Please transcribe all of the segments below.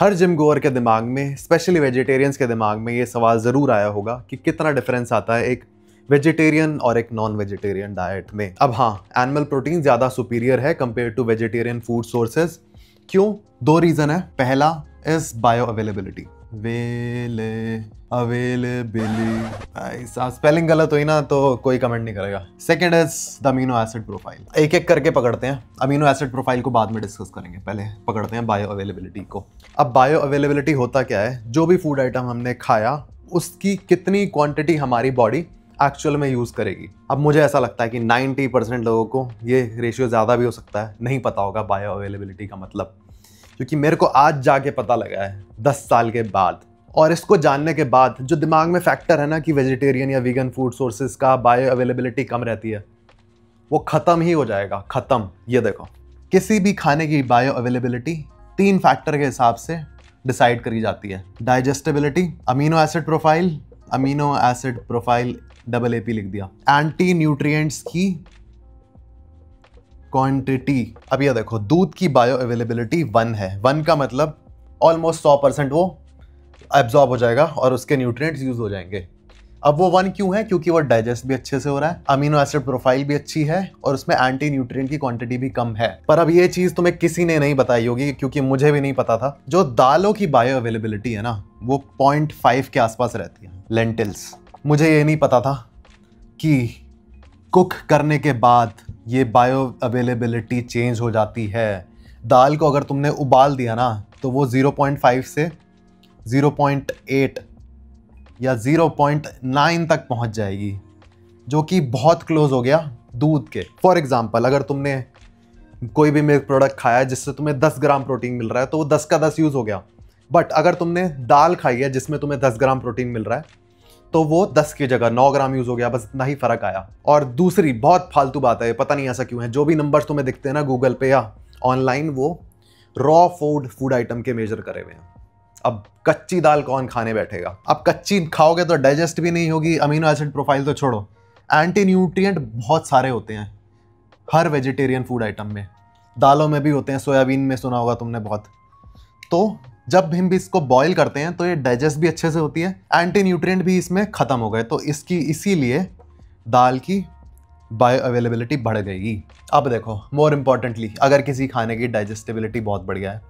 हर gym गोअर के दिमाग में, स्पेशली वेजिटेरियंस के दिमाग में ये सवाल ज़रूर आया होगा कि कितना डिफरेंस आता है एक वेजिटेरियन और एक नॉन वेजिटेरियन डाइट में। अब हाँ, एनिमल प्रोटीन ज़्यादा सुपीरियर है compare to vegetarian food sources. क्यों? दो रीज़न है। पहला इज बायो अवेलेबिलिटी। ऐसा स्पेलिंग गलत हुई ना तो कोई कमेंट नहीं करेगा। Second is the amino acid profile. एक एक करके पकड़ते हैं। अमीनो एसिड प्रोफाइल को बाद में डिस्कस करेंगे, पहले पकड़ते हैं बायो अवेलेबिलिटी को। अब बायो अवेलेबिलिटी होता क्या है? जो भी फूड आइटम हमने खाया उसकी कितनी क्वांटिटी हमारी बॉडी एक्चुअल में यूज़ करेगी। अब मुझे ऐसा लगता है कि 90% लोगों को ये रेशियो ज़्यादा भी हो सकता है, नहीं पता होगा बायो अवेलेबिलिटी का मतलब, क्योंकि मेरे को आज जाके पता लगा है 10 साल के बाद। और इसको जानने के बाद जो दिमाग में फैक्टर है ना कि वेजिटेरियन या वीगन फूड सोर्सेज का बायो अवेलेबिलिटी कम रहती है, वो ख़त्म ही हो जाएगा। ख़त्म। ये देखो, किसी भी खाने की बायो अवेलेबिलिटी 3 फैक्टर के हिसाब से डिसाइड करी जाती है। Digestibility, amino acid profile double AP लिख दिया, एंटी न्यूट्रिएंट्स की क्वांटिटी। अब ये देखो, दूध की बायो अवेलेबिलिटी 1 है। 1 का मतलब ऑलमोस्ट 100% वो एब्जॉर्ब हो जाएगा और उसके न्यूट्रिएंट्स यूज हो जाएंगे। अब वो 1 क्यों है? क्योंकि वो डाइजेस्ट भी अच्छे से हो रहा है, अमीनो एसिड प्रोफाइल भी अच्छी है और उसमें एंटी न्यूट्रिएंट की क्वांटिटी भी कम है। पर अब ये चीज तुम्हें किसी ने नहीं बताई होगी, क्योंकि मुझे भी नहीं पता था। जो दालों की बायो अवेलेबिलिटी है ना, वो 0.5 के आसपास रहती है। लेंटिल्स, मुझे ये नहीं पता था कि कुक करने के बाद ये बायो अवेलेबिलिटी चेंज हो जाती है। दाल को अगर तुमने उबाल दिया ना तो वो 0.5 से 0.8 या 0.9 तक पहुंच जाएगी, जो कि बहुत क्लोज हो गया दूध के। फॉर एग्जांपल, अगर तुमने कोई भी मिल्क प्रोडक्ट खाया जिससे तुम्हें 10 ग्राम प्रोटीन मिल रहा है तो वो 10 का 10 यूज हो गया। बट अगर तुमने दाल खाई है जिसमें तुम्हें 10 ग्राम प्रोटीन मिल रहा है तो वो 10 की जगह 9 ग्राम यूज हो गया। बस इतना ही फर्क आया। और दूसरी बहुत फालतू बात है, पता नहीं ऐसा क्यों है, जो भी नंबर्स तुम्हें दिखते हैं ना गूगल पे या ऑनलाइन, वो रॉ फूड आइटम के मेजर करे हुए हैं। अब कच्ची दाल कौन खाने बैठेगा? अब कच्ची खाओगे तो डाइजेस्ट भी नहीं होगी। अमीनो एसिड प्रोफाइल तो छोड़ो, एंटी न्यूट्रिएंट बहुत सारे होते हैं हर वेजिटेरियन फूड आइटम में। दालों में भी होते हैं, सोयाबीन में सुना होगा तुमने बहुत। तो जब हम भी इसको बॉईल करते हैं तो ये डाइजेस्ट भी अच्छे से होती है, एंटी न्यूट्रिएंट भी इसमें ख़त्म हो गए, तो इसीलिए दाल की बायो अवेलेबिलिटी बढ़ गई। अब देखो, मोर इम्पॉर्टेंटली, अगर किसी खाने की डाइजेस्टिबिलिटी बहुत बढ़िया है,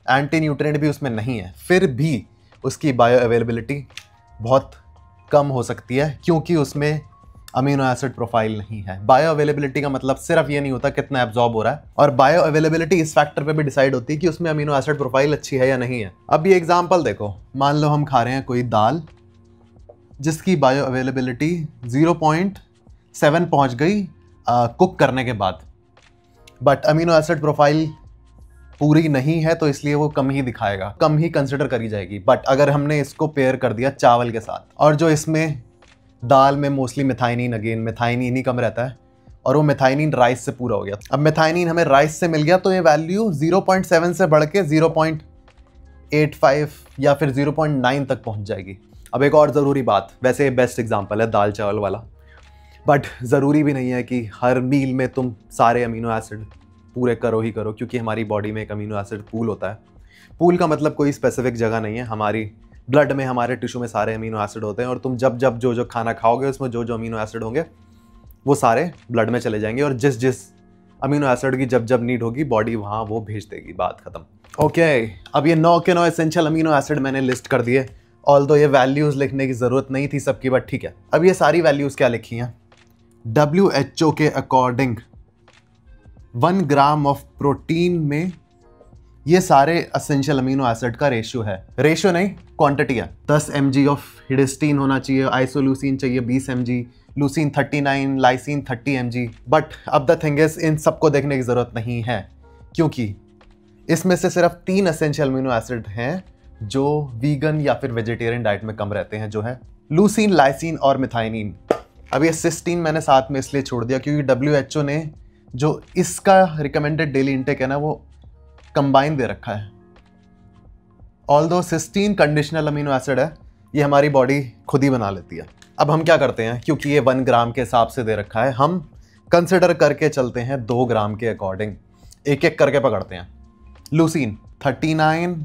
एंटी न्यूट्रिएंट भी उसमें नहीं है, फिर भी उसकी बायो अवेलेबिलिटी बहुत कम हो सकती है, क्योंकि उसमें अमीनो एसिड प्रोफाइल नहीं है। बायो अवेलेबिलिटी का मतलब सिर्फ ये नहीं होता कितना एब्जॉर्ब हो रहा है, और बायो अवेलेबिलिटी इस फैक्टर पे भी डिसाइड होती है कि उसमें अमीनो एसिड प्रोफाइल अच्छी है या नहीं है। अब ये एग्जांपल देखो, मान लो हम खा रहे हैं कोई दाल जिसकी बायो अवेलेबिलिटी 0.7 पहुंच गई कुक करने के बाद, बट अमीनो एसिड प्रोफाइल पूरी नहीं है तो इसलिए वो कम ही दिखाएगा, कम ही कंसिडर करी जाएगी। बट अगर हमने इसको पेयर कर दिया चावल के साथ, और जो इसमें दाल में मोस्टली मेथाइनिन, अगेन मेथाइनिन ही कम रहता है, और वो मेथाइनिन राइस से पूरा हो गया। अब मेथाइनिन हमें राइस से मिल गया तो ये वैल्यू 0.7 से बढ़ के 0.85 या फिर 0.9 तक पहुंच जाएगी। अब एक और ज़रूरी बात, वैसे बेस्ट एग्जांपल है दाल चावल वाला, बट ज़रूरी भी नहीं है कि हर मील में तुम सारे अमीनो एसिड पूरे करो ही करो, क्योंकि हमारी बॉडी में एक अमीनो एसिड पूल होता है। पूल का मतलब कोई स्पेसिफिक जगह नहीं है, हमारी ब्लड में, हमारे टिश्यू में सारे अमीनो एसिड होते हैं, और तुम जब जब जो खाना खाओगे उसमें जो अमीनो एसिड होंगे वो सारे ब्लड में चले जाएंगे, और जिस अमीनो एसिड की जब नीड होगी बॉडी वहाँ वो भेज देगी। बात खत्म। ओके, अब ये 9 के 9 एसेंशियल अमीनो एसिड मैंने लिस्ट कर दिए, ऑल्दो ये वैल्यूज़ लिखने की ज़रूरत नहीं थी सबकी, बट ठीक है। अब ये सारी वैल्यूज़ क्या लिखी हैं? WHO के अकॉर्डिंग 1 ग्राम ऑफ प्रोटीन में ये सारे एसेंशियल अमीनो एसिड का रेशियो है। रेशियो नहीं, क्वांटिटी है। 10 mg ऑफ हिस्टीन होना चाहिए, आइसोल्यूसिन चाहिए 20 mg, लूसिन 39, लाइसिन 30 mg। बट अब द थिंग इज, इन सबको देखने की ज़रूरत नहीं है, क्योंकि इसमें से सिर्फ 3 एसेंशियल अमीनो एसिड हैं जो वीगन या फिर वेजिटेरियन डाइट में कम रहते हैं, जो है लूसिन, लाइसिन और मिथाइनिन। अब ये सिस्टीन मैंने साथ में इसलिए छोड़ दिया क्योंकि WHO ने जो इसका रिकमेंडेड डेली इंटेक है ना, वो कंबाइन दे रखा है। Although cysteine conditional amino acid है, ये हमारी बॉडी खुद ही बना लेती है। अब हम क्या करते हैं, क्योंकि ये 1 ग्राम के हिसाब से दे रखा है, हम कंसिडर करके चलते हैं 2 ग्राम के अकॉर्डिंग, एक एक करके पकड़ते हैं। लूसीन 39,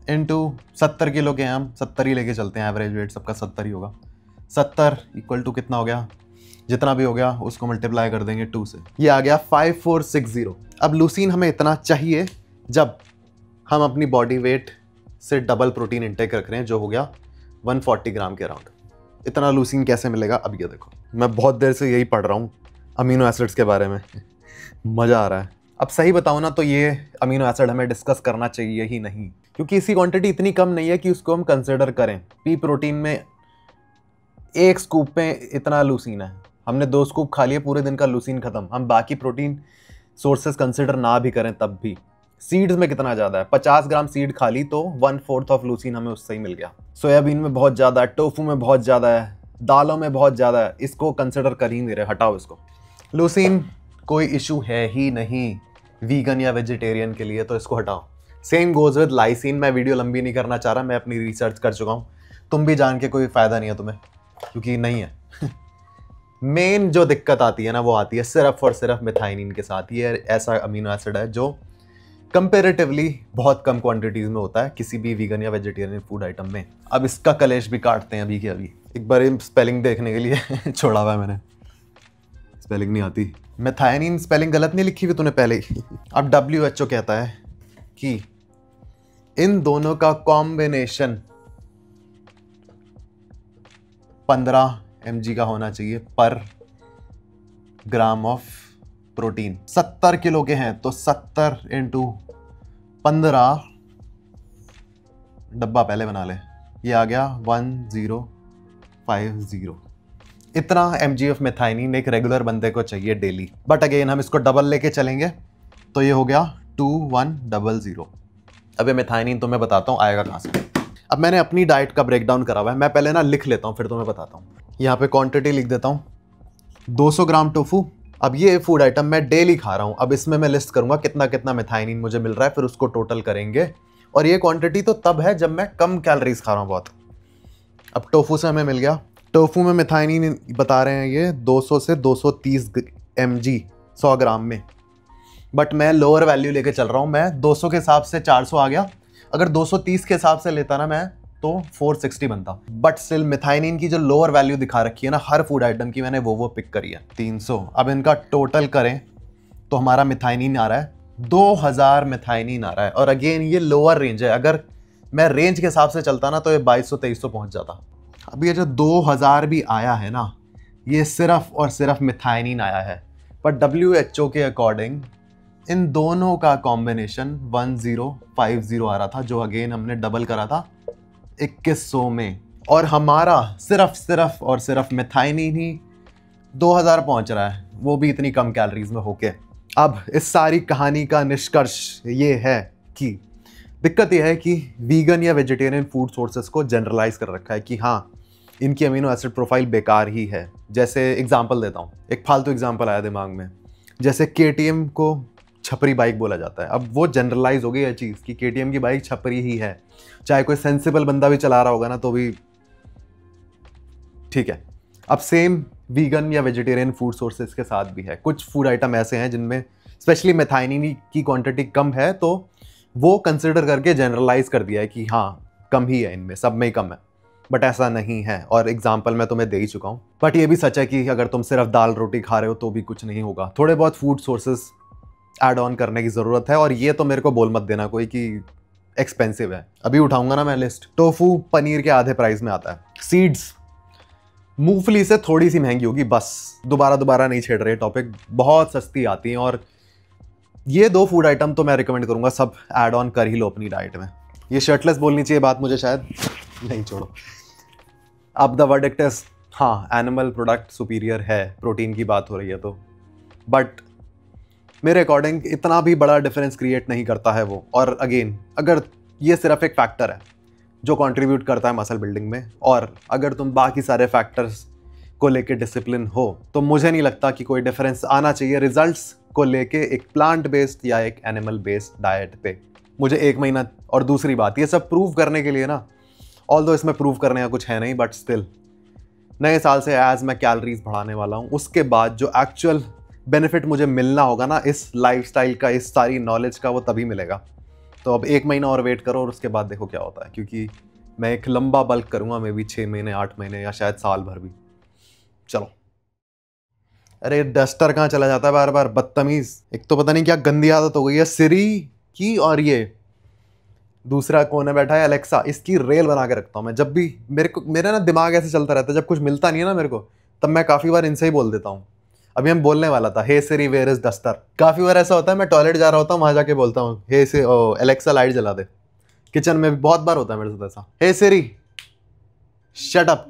इंटू 70 किलो के हैं हम, 70 ही लेके चलते हैं, एवरेज वेट सबका 70 ही होगा। 70 इक्वल टू कितना हो गया, जितना भी हो गया उसको मल्टीप्लाई कर देंगे 2 से, ये आ गया 5460। अब लूसीन हमें इतना चाहिए जब हम अपनी बॉडी वेट से डबल प्रोटीन इंटेक रख रहे हैं, जो हो गया 140 ग्राम के अराउंड। इतना लूसीन कैसे मिलेगा, अब ये देखो, मैं बहुत देर से यही पढ़ रहा हूँ अमीनो एसिड्स के बारे में मज़ा आ रहा है। अब सही बताऊँ ना तो ये अमीनो एसिड हमें डिस्कस करना चाहिए ही नहीं, क्योंकि इसकी क्वांटिटी इतनी कम नहीं है कि उसको हम कंसिडर करें। पी प्रोटीन में 1 स्कूप में इतना लूसीन है, हमने 2 स्कूप खा लिए, पूरे दिन का लूसीन खत्म। हम बाकी प्रोटीन सोर्सेस कंसिडर ना भी करें तब भी। सीड्स में कितना ज़्यादा है, 50 ग्राम सीड खा ली तो 1/4 ऑफ लूसीन हमें उससे ही मिल गया। सोयाबीन में बहुत ज़्यादा है, टोफू में बहुत ज़्यादा है, दालों में बहुत ज़्यादा है, इसको कंसिडर कर ही नहीं रहे, हटाओ इसको। लूसीन कोई इशू है ही नहीं वीगन या वेजिटेरियन के लिए, तो इसको हटाओ। Same goes with lysine. मैं वीडियो लंबी नहीं करना चाह रहा, मैं अपनी रिसर्च कर चुका हूँ, तुम भी जान के कोई फ़ायदा नहीं है तुम्हें, क्योंकि नहीं है। मेन जो दिक्कत आती है ना वो आती है सिर्फ और सिर्फ मिथाइनिन के साथ। ये ऐसा अमीनो एसिड है जो कंपेरेटिवली बहुत कम क्वांटिटीज़ में होता है किसी भी वीगन या वेजिटेरियन फूड आइटम में। अब इसका कलेश भी काटते हैं अभी के अभी। एक बार स्पेलिंग देखने के लिए छोड़ा हुआ है मैंने, स्पेलिंग नहीं आती। मेथाइनिन स्पेलिंग गलत नहीं लिखी हुई तूने पहले ही। अब WHO कहता है कि इन दोनों का कॉम्बिनेशन 15 mg का होना चाहिए पर ग्राम ऑफ प्रोटीन। 70 किलो के हैं तो 70 इंटू 15, डब्बा पहले बना ले, ये आ गया 1050। इतना mg ऑफ मेथाइनिन एक रेगुलर बंदे को चाहिए डेली। बट अगेन हम इसको डबल लेके चलेंगे तो ये हो गया 2100। अब ये मेथाइनिन तो मैं बताता हूँ आएगा कहाँ से। अब मैंने अपनी डाइट का ब्रेकडाउन करा हुआ है, मैं पहले ना लिख लेता हूँ फिर तुम्हें बताता हूँ। यहाँ पे क्वांटिटी लिख देता हूँ, 200 ग्राम टोफू। अब ये फूड आइटम मैं डेली खा रहा हूँ, अब इसमें मैं लिस्ट करूँगा कितना कितना मेथाइनिन मुझे मिल रहा है, फिर उसको टोटल करेंगे। और ये क्वांटिटी तो तब है जब मैं कम कैलोरीज खा रहा हूँ बहुत। अब टोफू से हमें मिल गया, टोफू में मेथाइनिन बता रहे हैं ये 200 से 230 mg 100 ग्राम में। बट मैं लोअर वैल्यू लेके चल रहा हूँ, मैं 200 के हिसाब से 400 आ गया, अगर 230 के हिसाब से लेता ना मैं तो 460 बनता। बट स्टिल मेथाइनिन की जो लोअर वैल्यू दिखा रखी है ना हर फूड आइटम की, मैंने वो पिक करी है 300। अब इनका टोटल करें तो हमारा मेथाइनिन आ रहा है 2000 मेथाइनिन आ रहा है। और अगेन ये लोअर रेंज है, अगर मैं रेंज के हिसाब से चलता ना तो ये 2200-2300 पहुंच जाता। अब ये जो 2000 भी आया है ना, ये सिर्फ और सिर्फ मिथाइनिन आया है। पर WHO के अकॉर्डिंग इन दोनों का कॉम्बिनेशन 1050 आ रहा था, जो अगेन हमने डबल करा था 2100 में। और हमारा सिर्फ और सिर्फ मिथाइनिन ही 2000 पहुंच रहा है, वो भी इतनी कम कैलोरीज में होके। अब इस सारी कहानी का निष्कर्ष ये है कि दिक्कत यह है कि वीगन या वेजिटेरियन फूड सोर्सेस को जनरलाइज कर रखा है कि हाँ इनकी अमीनो एसिड प्रोफाइल बेकार ही है। जैसे एग्जांपल देता हूँ, एक फालतू एग्जांपल आया दिमाग में, जैसे KTM को छपरी बाइक बोला जाता है। अब वो जनरलाइज हो गई है चीज़ कि KTM की बाइक छपरी ही है, चाहे कोई सेंसिबल बंदा भी चला रहा होगा ना तो भी ठीक है। अब सेम वीगन या वेजिटेरियन फूड सोर्सेज के साथ भी है। कुछ फूड आइटम ऐसे हैं जिनमें स्पेशली मेथाइनिन की क्वांटिटी कम है, तो वो कंसिडर करके जनरलाइज कर दिया है कि हाँ कम ही है, इनमें सब में ही कम है। बट ऐसा नहीं है, और एग्जाम्पल मैं तुम्हें दे ही चुका हूँ। बट ये भी सच है कि अगर तुम सिर्फ दाल रोटी खा रहे हो तो भी कुछ नहीं होगा, थोड़े बहुत फूड सोर्सेज ऐड ऑन करने की ज़रूरत है। और ये तो मेरे को बोल मत देना कोई कि एक्सपेंसिव है, अभी उठाऊंगा ना मैं लिस्ट। टोफू पनीर के आधे प्राइस में आता है। सीड्स मूंगफली से थोड़ी सी महंगी होगी, बस दोबारा नहीं छेड़ रहे टॉपिक, बहुत सस्ती आती हैं। और ये 2 फूड आइटम तो मैं रिकमेंड करूंगा सब ऐड ऑन कर ही लो अपनी डाइट में। ये शर्टलेस बोलनी चाहिए बात मुझे शायद, नहीं छोड़ो। अब द वर्डिक्ट इज हाँ एनिमल प्रोडक्ट सुपीरियर है, प्रोटीन की बात हो रही है तो। बट मेरे अकॉर्डिंग इतना भी बड़ा डिफरेंस क्रिएट नहीं करता है वो। और अगेन अगर ये सिर्फ एक फैक्टर है जो कंट्रीब्यूट करता है मसल बिल्डिंग में, और अगर तुम बाकी सारे फैक्टर्स को लेके डिसिप्लिन हो, तो मुझे नहीं लगता कि कोई डिफरेंस आना चाहिए रिजल्ट्स को लेके एक प्लांट बेस्ड या एक एनिमल बेस्ड डाइट पे। मुझे 1 महीना, और दूसरी बात ये सब प्रूव करने के लिए ना, ऑल्दो इसमें प्रूव करने का कुछ है नहीं, बट स्टिल नए साल से एज मैं कैलोरीज बढ़ाने वाला हूँ, उसके बाद जो एक्चुअल बेनिफिट मुझे मिलना होगा ना इस लाइफस्टाइल का, इस सारी नॉलेज का, वो तभी मिलेगा तो अब 1 महीना और वेट करो और उसके बाद देखो क्या होता है, क्योंकि मैं एक लंबा बल्क करूंगा, मे भी 6 महीने 8 महीने या शायद साल भर भी। चलो। अरे डस्टर कहाँ चला जाता है बार बार, बदतमीज। एक तो पता नहीं क्या गंदी आदत हो गई है सिरी की, और ये दूसरा कोने बैठा है अलेक्सा, इसकी रेल बना के रखता हूँ मैं। जब भी मेरा ना दिमाग ऐसे चलता रहता है, जब कुछ मिलता नहीं है ना मेरे को, तब मैं काफी बार इनसे ही बोल देता हूँ। अभी हम बोलने वाला था, हे सिरी वेयर इज डस्टर। काफी बार ऐसा होता है, मैं टॉयलेट जा रहा होता हूँ, वहां जाके बोलता हूँ हे से एलेक्सा लाइट जला दे। किचन में भी बहुत बार होता है मेरे साथ ऐसा, हे सिरी शट अप।